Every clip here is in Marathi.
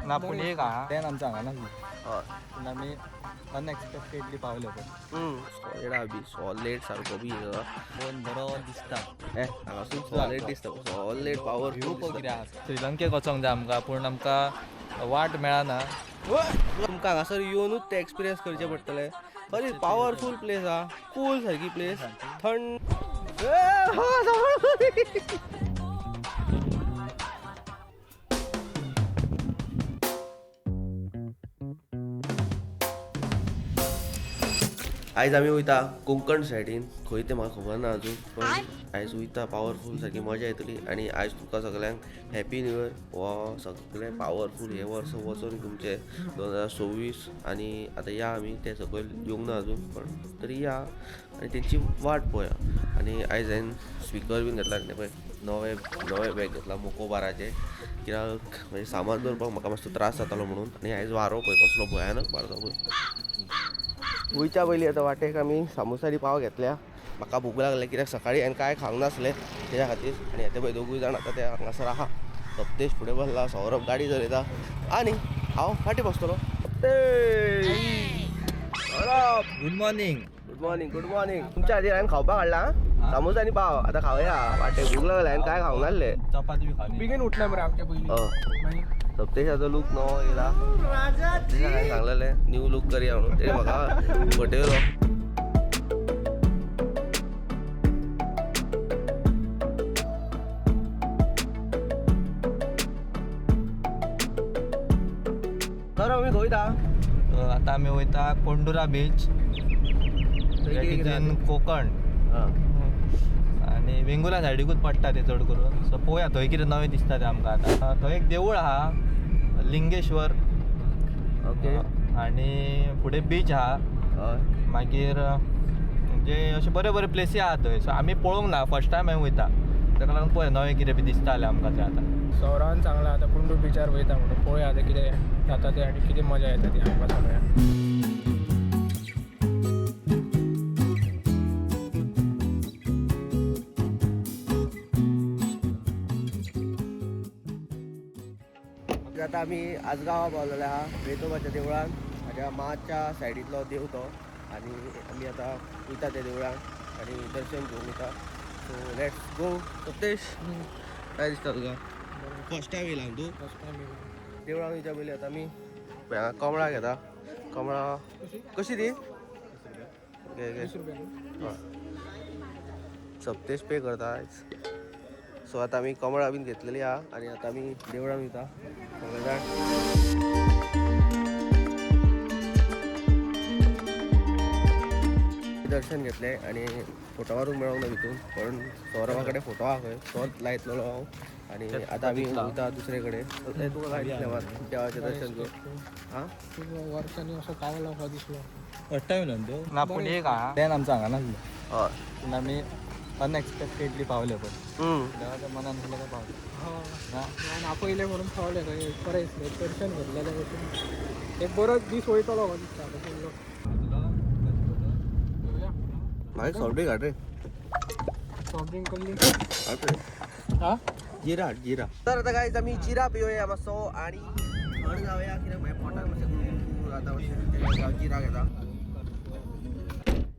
ना पूण एक आहा तें आमच्या हांगा नासलें हय पूण आमी अनएक्सपेक्टेडली पावले पळय सॉलिड बी सॉलिड सारको बी फोन बरो दिसता हांगासून सॉलिड दिसता सॉलिड व्यू पळय पावरफुल कितें आहा श्रीलंकेक वचोंक जाय आमकां पूण आमकां वाट मेळना तुमकां हांगासर येवनूच ते एक्सपिरियन्स करचे पडटले खरी पावरफुल प्लेस हा कूल सारकी प्लेस थंड आयज आमी वयता कोंकण सायडीन खंय तें म्हाका खबर ना अजून पण आयज वयता पावरफुल सारकी मजा येतली आनी आयज तुका सगल्यांक हॅपी न्यू इयर हो सगळें पावरफुल हे वर्स वचून तुमचे 2026 आनी आतां या आमी ते सकयल येवंक ना अजून पण तरी या आनी तेंची वाट पळोवया आनी आयज हांवें स्पिकर बीन घेतला न्ही पळय नवे बॅग घेतला मोकोबाराचे कित्याक म्हणजे सामान दवरपाक म्हाका मातसो त्रास जातालो म्हणून आनी आयज वारो पळय कसलो भयानक मारता पळय वयच्या पयलीं आतां वाटेक आमी सामोसारी पाव घेतल्या म्हाका भूक लागले कित्याक सकाळीं हांवें कांय खावंक नासलें तेज्या खातीर आनी येते पळय दोगूय जाण आतां ते हांगासर आहा सप्तेश फुडें बसला सौरभ गाडी चलयता आनी हांव फाटीं बसतलो Saurabh good morning good morning good morning तुमच्या खातीर हांवें खावपाक हाडला सामोसा आनी पाव आतां खावया वाटेक भूक लागले हांवें कांय खावंक नासलें चपाती बी खाली बेगीन उठला मरे आमच्या पयलीं सप्तेशाचो लूक नवो येयला सप्तेशाक हांवें सांगलेलें न्यू लूक करया म्हणून तेणी म्हाका फटयलो तर आमी खंय वयता आतां आमी वयता कोंडुरा बीच कोकण आनी वेंगुला सायडीकूच पडटा ते चड करून सो पळोवया थंय कितें नवें दिसता तें आमकां आतां थंय एक देवूळ आहा लिंगेश्वर ओके आनी फुडें बीच आहा मागीर म्हणजे अशे बरे बरे प्लेसी आहा थंय सो आमी पळोवंक ना फर्स्ट टायम हांवें वयता ताका लागून पळय नवें कितें बी दिसता जाल्यार आमकां तें आतां सौरान सांगला आता कुंडू बिचार वयता म्हणून पळोवया आता कितें जाता ते आनी कितें मजा येता ती आमकां सगळ्यांक आतां आमी आजगांवा पावलेले आहा वेतोबाच्या देवळान म्हाज्या माच्या सायडींतलो देव तो आनी आमी आतां वयता त्या देवळान आनी दर्शन घेवन वयता सो लेट्स गो सप्तेश काय दिसता तुका फर्स्ट टायम येयला तूं देवळान वयच्या पयलीं आतां आमी हांगा कमळां घेता कमळां कशी ती घे घे सप्तेश पे करता आयज सो आतां आमी कमळां बीन घेतलेली आहा आनी आतां आमी देवळान वयता सगळे जाण दर्शन घेतले आनी फोटो मारूंक मेळोंक ना भितून पण सौरभा कडेन फोटो आहा खंय तोच लायतलो हांव आनी आतां आमी वयता दुसरे कडेन तुका काय दिसलें मात देवाचें दर्शन घेवन हां वर्सांनी असो पावलो हो दिसलो फर्स्ट टायम न्हू ना पूण एक आहा तें आमच्या हांगा नासलें हय पूण आमी अनएक्सपेक्टेडली पावले पळय देवाच्या मनान केलें काय पावले आपयले म्हणून पावले खंय बरें दिसलें दर्शन घेतलेलें वचून एक बरोच दीस वयतलो हो दिसता आतां पयलो म्हाका सॉफ्ट ड्रिंक हाड रे सॉफ्ट ड्रिंक कसली हाड रे हा जिरा हाड जिरा तर आतां गायज आमी जिरा पिवया मातसो आनी थंड जावया कित्याक म्हाज्या पोटाक मातशें गुळगुळ जाता मातशें जिरा घेता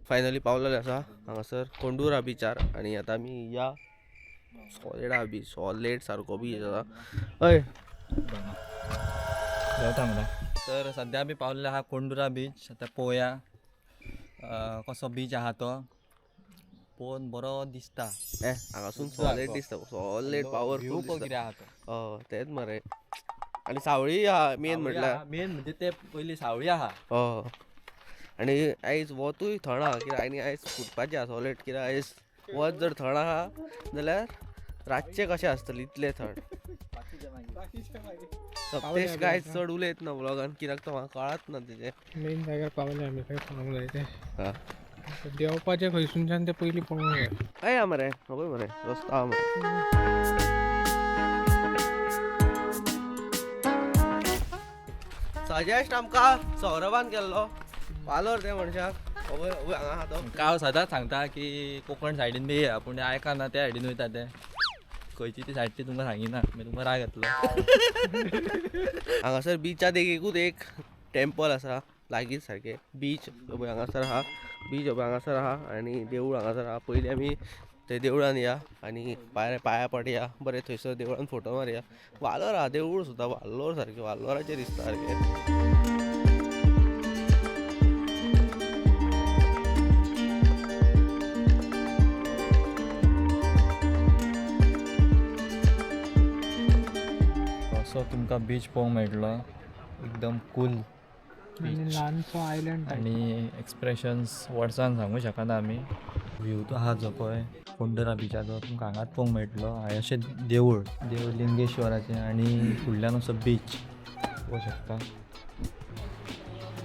फायनली पावलेले आसा हांगासर कोंडुरा बिचार आनी आतां आमी या सॉलिडा बीच सॉलिड सारको बीच आसा हय देंवता म्हणा तर सद्या आमी पावलेले आहा कोंडुरा बीच आतां पळोवया कसो बीच आहा तो पळोवन बरो दिसता हांगासून सॉलिड दिसता सॉलिड व्यू पावरफुल पळय कितें दिसता आहा तो तेच मरे आनी सावळी आहा मेन म्हटल्यार मेन म्हणजे ते पयली सावळी आहा आनी आयज वतूय थंड आहा कित्याक आनी आयज फुटपाचें आहा सॉलिड कित्याक आयज वत जर थंड आहा जाल्यार रातचें कशें आसतलें इतलें थंड सप्तेश काय चड उलयत ना ब्लॉगान कित्याक तो म्हाका कळत ना तेजें मेन जाग्यार पावले आमी खंय सांगूंक जाय ते हां देवपाचें खंयसूनच्यान ते पयलीं पळोवंक जाय हय मरे खबर मरे रस्तो आहा मरे सजेस्ट आमकां सौरभान केल्लो पालोर त्या मनशाक हांगा आहा तो हांव सदांच सांगता की कोकण सायडीन बी या पूण आयकना त्या सायडीन वयता ते खंयची ती सायड ती तुमकां सांगिना मागीर तुमकां राग येतलो. हांगासर बिचार एकूच एक टेम्पल आसा लागींच सारकें बीच हांगासर आहा बीच हांगासर आहा आनी देवूळ हांगासर आहा. पयलीं आमी थंय देवळान या आनी पाया पडया बरें थंयसर देवळान फोटो मारया. वालोर आहा देवूळ सुद्दां वालोर सारकें वालोराचेर दिसता सारकें. असो तुमकां बीच पळोवंक मेळटलो एकदम कूल ल्हानसो आयलंड आनी एक्सप्रेशन्स वर्ड्सान सांगूं शकना आमी. व्यू तो आहा जो पळय पोंडरा बिचाचो तुमकां हांगाच पळोवंक मेळटलो. हांवें अशें देवूळ लिंगेश्वराचें आनी फुडल्यान असो बीच पळोवंक शकता.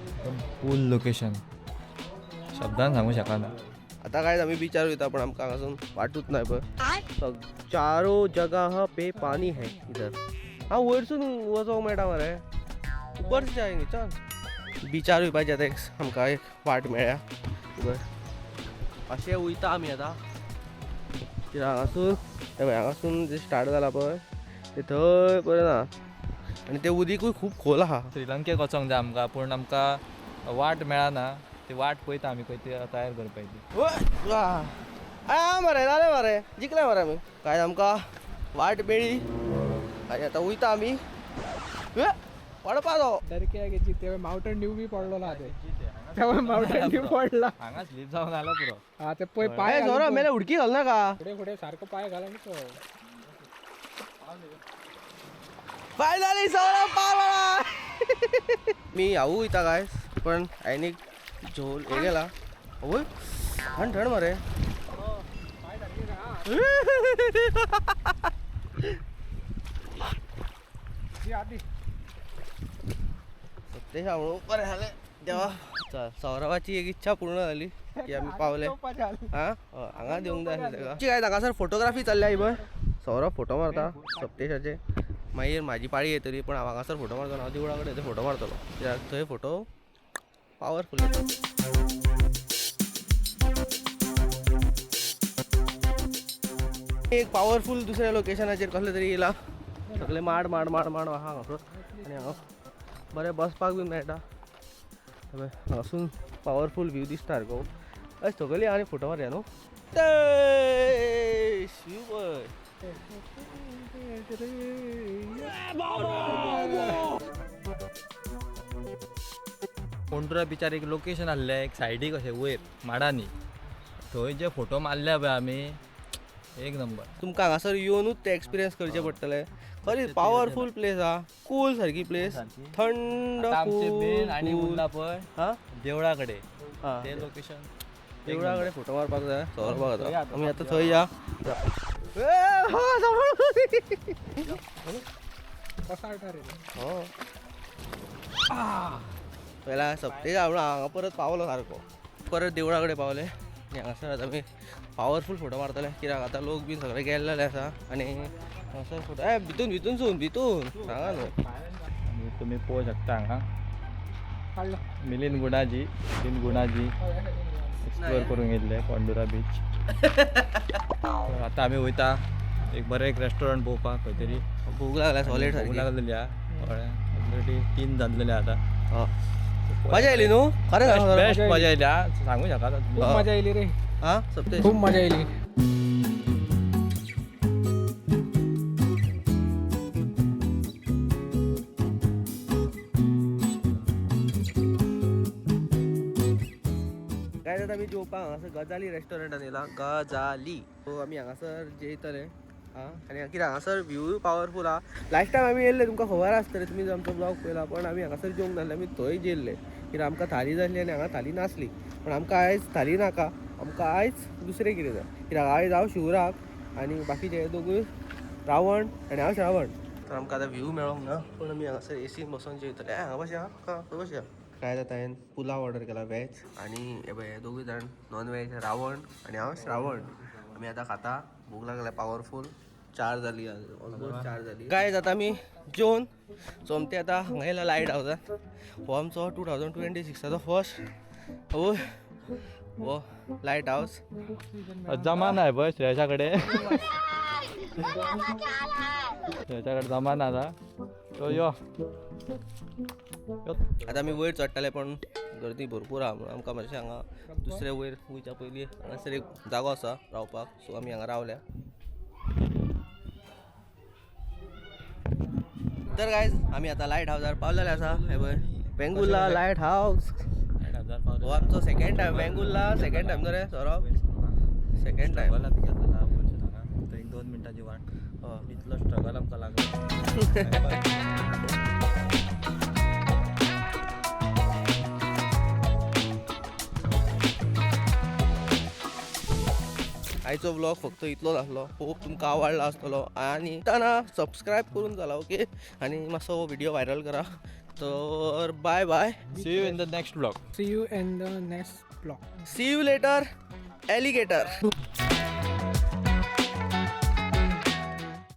एकदम कूल लोकेशन शब्दान सांगूं शकना. आता काय आमी बिचार वयता पण आमकां हांगासून वाटूच नाय पळय. चारो जगह पे पानी है इधर. हांव वयरसून वचोंक मेळटा मरे ऊपर से जाएंगे चल. बिचार वयपाचें आतां आमकां एक वाट मेळ्ळ्या बरं अशें वयता आमी आतां. हांगासून हांगासून जे स्टार्ट जाला पळय ते थंय पळय ना आनी तें उदीकूय खूब खोल आहा. श्रीलंकेक वचोंक जाय आमकां पूण आमकां वाट मेळना. ती वाट पळयता आमी खंय ती तयार करपाची. मरे जालें मरे जिखले मरे आमी. काय आमकां वाट मेळ्ळी आनी आतां वयता आमी पडपाचो. सारकें घेतली तेव्हा माउंटन ड्यू बी पडलो ना तेव्हा माउंटन ड्यू पडला. हांगा स्लीप जावन आला पुरो. हा ते पळय पाय पाय जोरा मेले उडकी घाल नाका. फुडें फुडें सारको पाय घाला न्ही तो. फायनली सौरभ पावला. मी हांवूय वयता काय पण हांवें एक झोल हे गेला. ओय थंड थंड मरे. ते म्हणून बरें जालें देवा. चल सौरभाची एक इच्छा पूर्ण जाली की आमी पावले. हांगा देवंक जाय आसलें काय हांगासर फोटोग्राफी चल्ल्या इबय. सौरभ फोटो मारता सप्तेशाचे. मागीर म्हाजी पाळी येतली पण हांव हांगासर फोटो मारतना हांव देवळा कडेन फोटो मारतलो कित्याक थंय फोटो पावरफूल येता. एक पावरफूल दुसऱ्या लोकेशनाचेर कसले तरी येयला. सगळे माड माड माड माड आहा हांगासर आनी हांगा बरें बसपाक बी मेळटा. हांगासून पावरफूल व्यू दिसता सारको. हय सगळीं आनी फोटो मारया न्हू. पोंडुरा बिचार एक लोकेशन आहलें एक सायडीक अशें वयर माडांनी थंय जे फोटो मारले पळय आमी एक नंबर. तुमकां हांगासर येवनूच ते एक्सपिरियन्स करचे पडटले. खरीच पावरफूल प्लेस आहा कूल सारकी प्लेस थंड मेन आनी उरला पळय हा देवळा कडेन हा ते लोकेशन देवळा कडेन फोटो मारपाक जाय. सौरभाक आतां आमी आतां थंय या. पहिला सप्ते हांगा परत पावलो सारको. परत देवळा कडेन पावले आनी हांगासर आतां आमी पावरफूल फोटो मारतले कित्याक आतां लोक बी सगळे गेल्लेले आसा आनी हांगासर फोटो भितून सांगा न्हू. आनी तुमी पळोवंक शकता हांगा मिलिंद गुणाजी एक्सप्लोर करूंक येयल्ले पोंडुरा बीच. आतां आमी वयता एक बरें एक रेस्टॉरंट पळोवपाक खंय तरी. भूक लागल्या सॉलिड भूक सारकी लागलेली आहा. ऑलरेडी 3 जाल्लेले आतां. मजा येयली न्हू खरें बेस्ट मजा येयली हा सांगूं शकता. खूप मजा येयली रे. हा सप्ते खूप मजा येयली. काय जाता आमी जेवपाक हांगासर गजाली रेस्टॉरंटान येयला. गजाली सो आमी हांगासर जेयतले. आनी कित्याक हांगासर व्यू पावरफूल आहा. लास्ट टायम आमी येयल्ले तुमकां खबर आसतलें तुमी जर आमचो ब्लॉग पळयला पण आमी हांगासर जेवंक नासले आमी थंय जेल्ले कित्याक आमकां थाली जाय आसली आनी हांगा थाली नासली. पण आमकां आयज थाली नाका आमकां आयज दुसरें कितें जाय कित्याक आयज हांव शिवराक आनी बाकीचे दोगूय रावण आनी हांव श्रावण. तर आमकां आतां व्यू मेळोंक ना पण आमी हांगासर एसीन बसून जेवतले. हांगा बसया खंय बसया. काय जाता हांवें पुलाव ऑर्डर केला वॅज आनी हे पळय हे दोगूय जाण नॉन वॅज रावण आनी हांव श्रावण. आमी आतां खाता भूक लागल्या पावरफूल 4 जाली ऑलमोस्ट 4 जाली. काय जाता आमी जेवन सोमते आतां हांगा येयला लायट हावजान. हो आमचो 2026चो फर्स्ट हो लायट हावस. जमान आहे पळय श्रेयशा कडेन त्याच्याकडे जमाना आता तो यो आता आमी वयर चडटाले पण गर्दी भरपूर आहा म्हणून आमकां मातशें हांगा दुसरे वयर वयच्या पयलीं हांगासर एक जागो आसा रावपाक सो आमी हांगा रावल्या. तर गायज आमी आतां लायट हावजार पावलेले आसा. हे पळय वेंगुर्ला लायट हावस. हो आमचो second time Vengurla. Second time रे सौरभ. Second time. फक्त 1-2 मिनटाची वाट. इतलो स्ट्रगल आमकां लागलो. आयचो व्लॉग फक्त इतलोच आसलो. होप तुमकां आवडला आसतलो आणि ताना सबस्क्रायब करून जाला ओके आणि मातसो व्हिडिओ व्हायरल करा. तर bye bye. See you in the next blog. See you in the next vlog. See you later alligator.